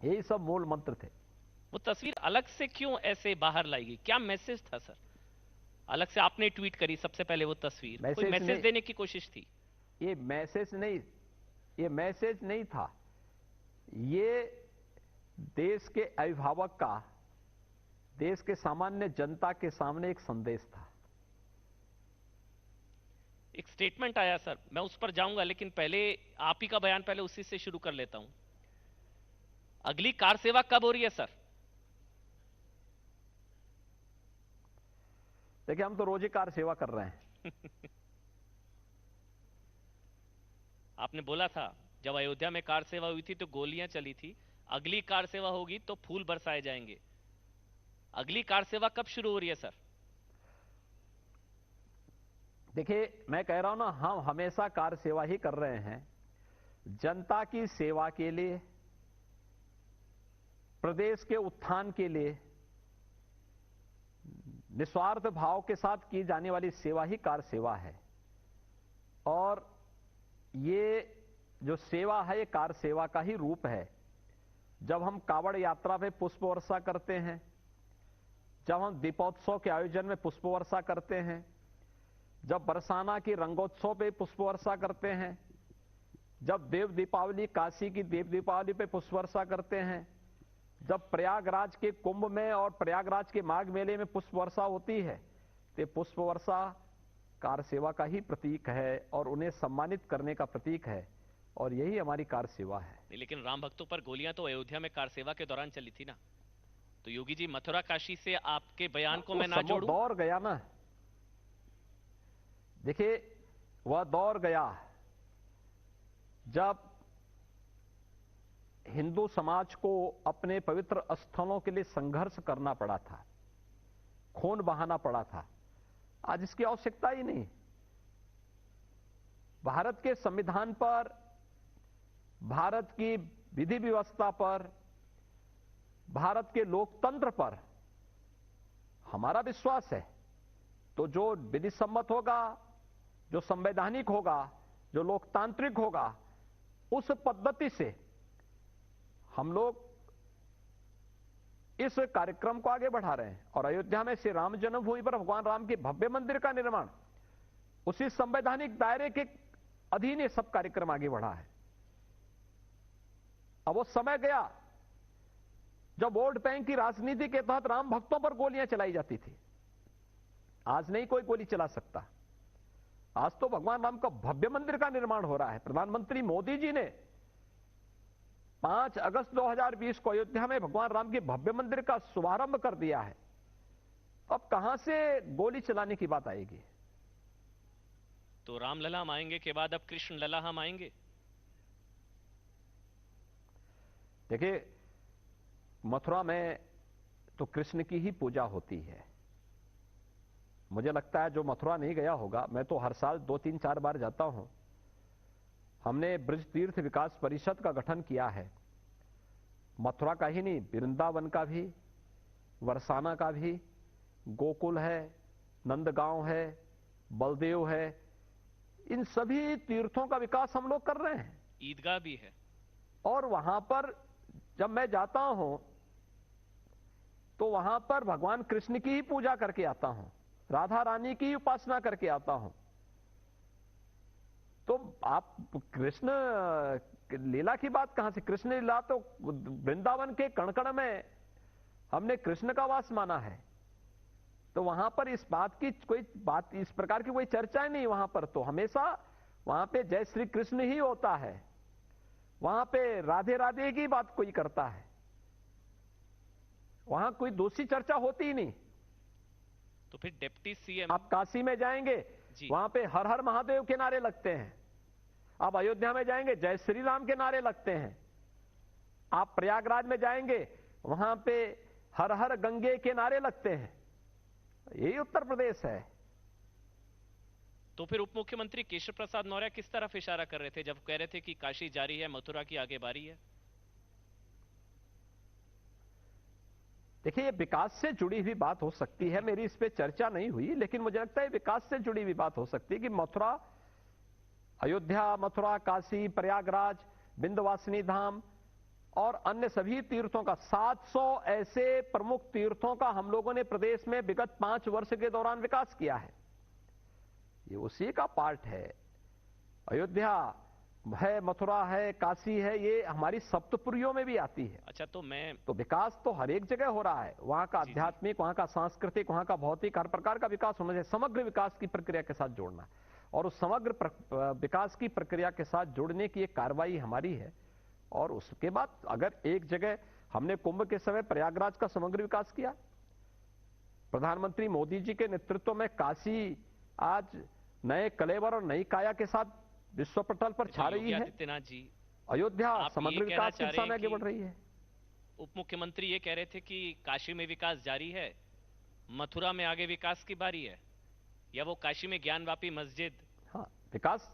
यही सब मूल मंत्र थे। वो तस्वीर अलग से क्यों ऐसे बाहर लाई गई, क्या मैसेज था सर? अलग से आपने ट्वीट करी सबसे पहले वो तस्वीर, कोई मैसेज मैसेज नहीं, देने की कोशिश थी? ये मैसेज नहीं, ये मैसेज नहीं था, ये देश के अभिभावक का देश के सामान्य जनता के सामने एक संदेश था। एक स्टेटमेंट आया सर, मैं उस पर जाऊंगा, लेकिन पहले आप ही का बयान, पहले उसी से शुरू कर लेता हूं। अगली कार सेवा कब हो रही है सर? देखिए, हम तो रोज ही कार सेवा कर रहे हैं। आपने बोला था जब अयोध्या में कार सेवा हुई थी तो गोलियां चली थी, अगली कार सेवा होगी तो फूल बरसाए जाएंगे। अगली कार सेवा कब शुरू हो रही है सर? देखिए, मैं कह रहा हूं ना, हम हमेशा कार सेवा ही कर रहे हैं, जनता की सेवा के लिए, प्रदेश के उत्थान के लिए, निस्वार्थ भाव के साथ की जाने वाली सेवा ही कार सेवा है। और ये जो सेवा है, ये कार सेवा का ही रूप है। जब हम कावड़ यात्रा पे पुष्प वर्षा करते हैं, जब हम दीपोत्सव के आयोजन में पुष्प वर्षा करते हैं, जब बरसाना की रंगोत्सव पे पुष्प वर्षा करते हैं, जब देव दीपावली, काशी की देव दीपावली पे पुष्प वर्षा करते हैं, जब प्रयागराज के कुंभ में और प्रयागराज के माघ मेले में पुष्प वर्षा होती है, तो पुष्प वर्षा कार सेवा का ही प्रतीक है और उन्हें सम्मानित करने का प्रतीक है, और यही हमारी कार सेवा है। नहीं, लेकिन राम भक्तों पर गोलियां तो अयोध्या में कार सेवा के दौरान चली थी ना। तो योगी जी, मथुरा काशी से आपके बयान को वो मैं ना सब जोड़ूं? दौर गया ना। देखिए, वह दौर गया जब हिंदू समाज को अपने पवित्र स्थलों के लिए संघर्ष करना पड़ा था, खून बहाना पड़ा था। आज इसकी आवश्यकता ही नहीं। भारत के संविधान पर, भारत की विधि व्यवस्था पर, भारत के लोकतंत्र पर हमारा विश्वास है। तो जो विधि सम्मत होगा, जो संवैधानिक होगा, जो लोकतांत्रिक होगा, उस पद्धति से हम लोग इस कार्यक्रम को आगे बढ़ा रहे हैं। और अयोध्या में श्री राम जन्मभूमि पर भगवान राम के भव्य मंदिर का निर्माण उसी संवैधानिक दायरे के अधीन ये सब कार्यक्रम आगे बढ़ा है। अब वो समय गया जब वोट बैंक की राजनीति के तहत राम भक्तों पर गोलियां चलाई जाती थी। आज नहीं कोई गोली चला सकता। आज तो भगवान राम का भव्य मंदिर का निर्माण हो रहा है। प्रधानमंत्री मोदी जी ने 5 अगस्त 2020 को अयोध्या में भगवान राम के भव्य मंदिर का शुभारंभ कर दिया है। अब कहां से गोली चलाने की बात आएगी? तो राम लला हम आएंगे के बाद अब कृष्ण लला हम आएंगे? देखिए, मथुरा में तो कृष्ण की ही पूजा होती है। मुझे लगता है जो मथुरा नहीं गया होगा, मैं तो हर साल 2-3-4 बार जाता हूं। हमने ब्रज तीर्थ विकास परिषद का गठन किया है। मथुरा का ही नहीं, वृंदावन का भी, बरसाना का भी, गोकुल है, नंदगांव है, बलदेव है, इन सभी तीर्थों का विकास हम लोग कर रहे हैं। ईदगाह भी है। और वहां पर जब मैं जाता हूं तो वहां पर भगवान कृष्ण की ही पूजा करके आता हूं, राधा रानी की उपासना करके आता हूं। तो आप कृष्ण लीला की बात कहां से? कृष्ण लीला तो वृंदावन के कण-कण में हमने कृष्ण का वास माना है। तो वहां पर इस बात की कोई बात, इस प्रकार की कोई चर्चा नहीं। वहां पर तो हमेशा वहां पे जय श्री कृष्ण ही होता है। वहां पे राधे राधे की बात कोई करता है। वहां कोई दूसरी चर्चा होती ही नहीं। तो फिर डिप्टी सीएम आप काशी में जाएंगे, जी, वहां पे हर हर महादेव के नारे लगते हैं। आप अयोध्या में जाएंगे, जय श्री राम के नारे लगते हैं। आप प्रयागराज में जाएंगे, वहां पे हर हर गंगे के नारे लगते हैं। यही उत्तर प्रदेश है। तो फिर उप मुख्यमंत्री केशव प्रसाद मौर्य किस तरफ इशारा कर रहे थे जब कह रहे थे कि काशी जारी है, मथुरा की आगे बारी है? देखिए, ये विकास से जुड़ी हुई बात हो सकती है। मेरी इस पे चर्चा नहीं हुई, लेकिन मुझे लगता है विकास से जुड़ी हुई बात हो सकती है कि मथुरा, अयोध्या, मथुरा, काशी, प्रयागराज, विंध्यवासिनी धाम और अन्य सभी तीर्थों का 700 ऐसे प्रमुख तीर्थों का हम लोगों ने प्रदेश में विगत 5 वर्ष के दौरान विकास किया है। ये उसी का पार्ट है। अयोध्या है, मथुरा है, काशी है, ये हमारी सप्तपुरियों में भी आती है। अच्छा, तो विकास तो हर एक जगह हो रहा है। वहां का आध्यात्मिक, वहां का सांस्कृतिक, वहां का भौतिक, हर प्रकार का विकास होना चाहिए। समग्र विकास की प्रक्रिया के साथ जोड़ना, और उस समग्र विकास की प्रक्रिया के साथ जुड़ने की एक कार्रवाई हमारी है। और उसके बाद अगर एक जगह हमने कुंभ के समय प्रयागराज का समग्र विकास किया, प्रधानमंत्री मोदी जी के नेतृत्व में काशी आज नए कलेवर और नई काया के साथ विश्व पटल पर छा रही है। आदित्यनाथ जी, अयोध्या समग्र विकास की दिशा में आगे बढ़ रही है। उप मुख्यमंत्री ये कह रहे थे कि काशी में विकास जारी है, मथुरा में आगे विकास की बारी है, या वो काशी में ज्ञानवापी मस्जिद। हाँ, विकास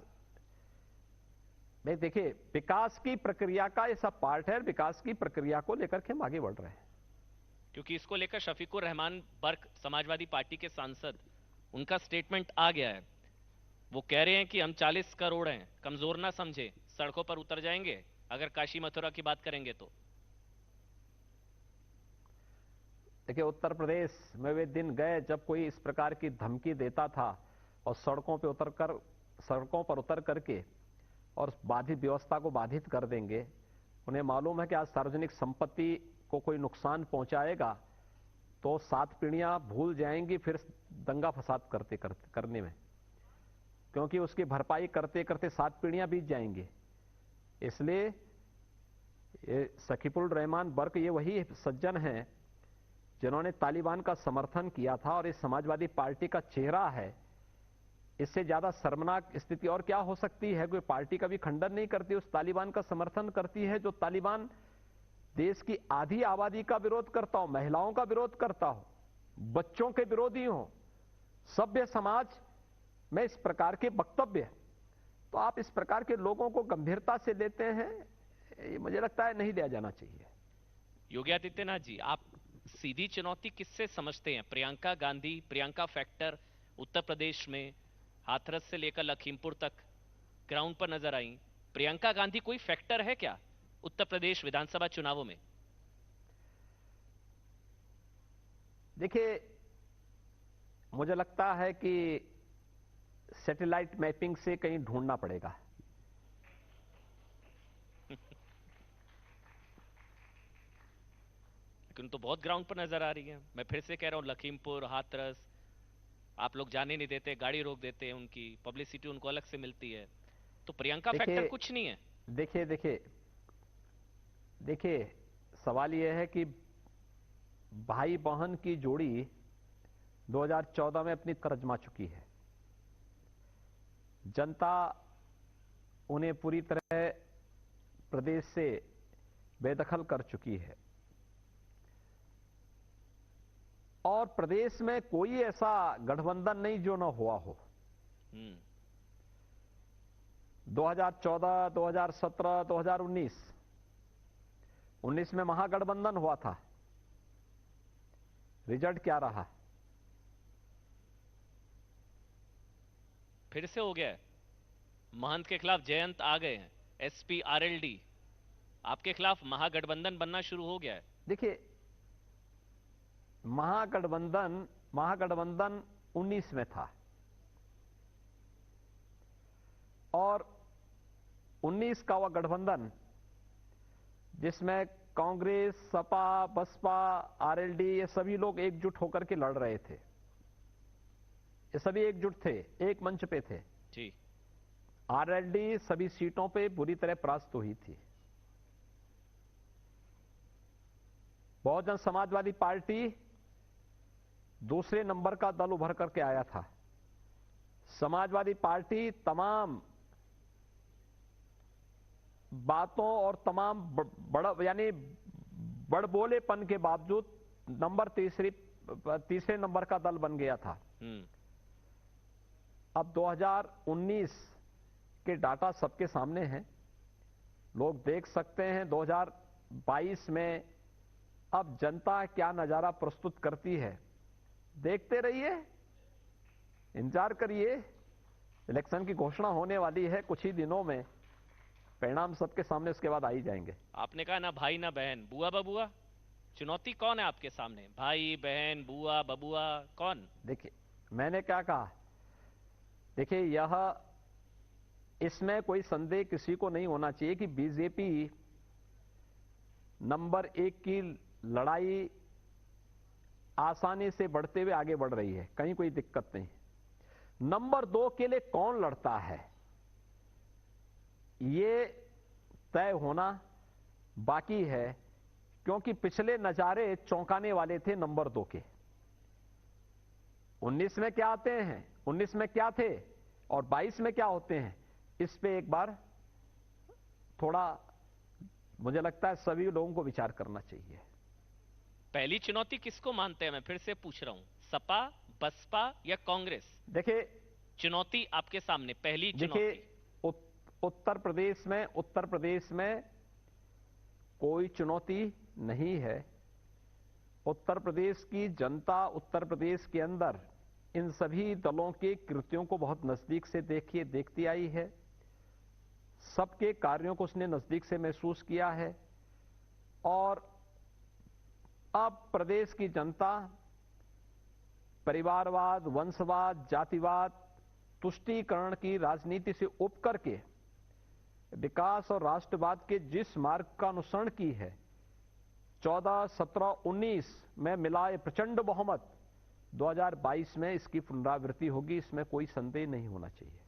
में देखिए, विकास की प्रक्रिया का ये सब पार्ट है। विकास की प्रक्रिया को लेकर के हम आगे बढ़ रहे हैं। क्योंकि इसको लेकर शफीकुर रहमान बर्क, समाजवादी पार्टी के सांसद, उनका स्टेटमेंट आ गया है। वो कह रहे हैं कि हम 40 करोड़ हैं, कमजोर ना समझे, सड़कों पर उतर जाएंगे अगर काशी मथुरा की बात करेंगे तो। देखिए, उत्तर प्रदेश में वे दिन गए जब कोई इस प्रकार की धमकी देता था और सड़कों पर उतर करके और बाधित व्यवस्था को बाधित कर देंगे। उन्हें मालूम है कि आज सार्वजनिक संपत्ति को कोई नुकसान पहुंचाएगा तो 7 पीढ़ियां भूल जाएंगी फिर दंगा फसाद करने में, क्योंकि उसकी भरपाई करते करते 7 पीढ़ियां बीत जाएंगी। इसलिए ये शकीबुल रहमान बर्क ये वही सज्जन हैं जिन्होंने तालिबान का समर्थन किया था, और इस समाजवादी पार्टी का चेहरा है। इससे ज्यादा शर्मनाक स्थिति और क्या हो सकती है? कोई पार्टी का भी खंडन नहीं करती, उस तालिबान का समर्थन करती है जो तालिबान देश की आधी आबादी का विरोध करता हो, महिलाओं का विरोध करता हो, बच्चों के विरोधी हो। सभ्य समाज में इस प्रकार के वक्तव्य, तो आप इस प्रकार के लोगों को गंभीरता से लेते हैं, ये मुझे लगता है नहीं लिया जाना चाहिए। योगी आदित्यनाथ जी, आप सीधी चुनौती किससे समझते हैं? प्रियंका गांधी, प्रियंका फैक्टर उत्तर प्रदेश में हाथरस से लेकर लखीमपुर तक ग्राउंड पर नजर आई। प्रियंका गांधी कोई फैक्टर है क्या उत्तर प्रदेश विधानसभा चुनावों में? देखिए, मुझे लगता है कि सैटेलाइट मैपिंग से कहीं ढूंढना पड़ेगा। लेकिन तो बहुत ग्राउंड पर नजर आ रही है। मैं फिर से कह रहा हूं, लखीमपुर, हाथरस, आप लोग जाने नहीं देते, गाड़ी रोक देते हैं, उनकी पब्लिसिटी उनको अलग से मिलती है। तो प्रियंका फैक्टर कुछ नहीं है। देखिए, सवाल यह है कि भाई बहन की जोड़ी 2014 में अपनी कर्जमा चुकी है। जनता उन्हें पूरी तरह प्रदेश से बेदखल कर चुकी है, और प्रदेश में कोई ऐसा गठबंधन नहीं जो न हुआ हो। 2014, 2017, 2019 में महागठबंधन हुआ था। रिजल्ट क्या रहा? फिर से हो गया है। महंत के खिलाफ जयंत आ गए हैं, एसपी आरएलडी, आपके खिलाफ महागठबंधन बनना शुरू हो गया है। देखिए, महागठबंधन 19 में था, और 19 का वह गठबंधन जिसमें कांग्रेस, सपा, बसपा, आरएलडी, ये सभी लोग एकजुट होकर के लड़ रहे थे। ये सभी एकजुट थे, एक मंच पे थे जी। आरएलडी सभी सीटों पे बुरी तरह परास्त हुई थी। बहुजन समाजवादी पार्टी दूसरे नंबर का दल उभर करके आया था। समाजवादी पार्टी तमाम बातों और तमाम बड़बोलेपन के बावजूद तीसरे नंबर का दल बन गया था। अब 2019 के डाटा सबके सामने हैं, लोग देख सकते हैं 2022 में अब जनता क्या नजारा प्रस्तुत करती है। देखते रहिए, इंतजार करिए, इलेक्शन की घोषणा होने वाली है कुछ ही दिनों में। परिणाम सबके सामने उसके बाद आ ही जाएंगे। आपने कहा ना भाई ना बहन, बुआ बबुआ, चुनौती कौन है आपके सामने? भाई बहन बुआ बबुआ कौन? देखिए मैंने क्या कहा, देखिए इसमें कोई संदेह किसी को नहीं होना चाहिए कि बीजेपी नंबर 1 की लड़ाई आसानी से बढ़ते हुए आगे बढ़ रही है, कहीं कोई दिक्कत नहीं। नंबर 2 के लिए कौन लड़ता है ये तय होना बाकी है, क्योंकि पिछले नजारे चौंकाने वाले थे नंबर 2 के। 19 में क्या आते हैं, 19 में क्या थे और 22 में क्या होते हैं, इस पे एक बार थोड़ा मुझे लगता है सभी लोगों को विचार करना चाहिए। पहली चुनौती किसको मानते हैं? मैं फिर से पूछ रहा हूं, सपा, बसपा या कांग्रेस? देखिए चुनौती आपके सामने, पहली चुनौती। देखिए उत्तर प्रदेश में कोई चुनौती नहीं है। उत्तर प्रदेश की जनता उत्तर प्रदेश के अंदर इन सभी दलों के कृत्यों को बहुत नजदीक से देखती आई है, सबके कार्यों को उसने नजदीक से महसूस किया है। और अब प्रदेश की जनता परिवारवाद, वंशवाद, जातिवाद, तुष्टीकरण की राजनीति से उब करके विकास और राष्ट्रवाद के जिस मार्ग का अनुसरण की है, 14, 17, 19 में मिला ये प्रचंड बहुमत 2022 में इसकी पुनरावृत्ति होगी, इसमें कोई संदेह नहीं होना चाहिए।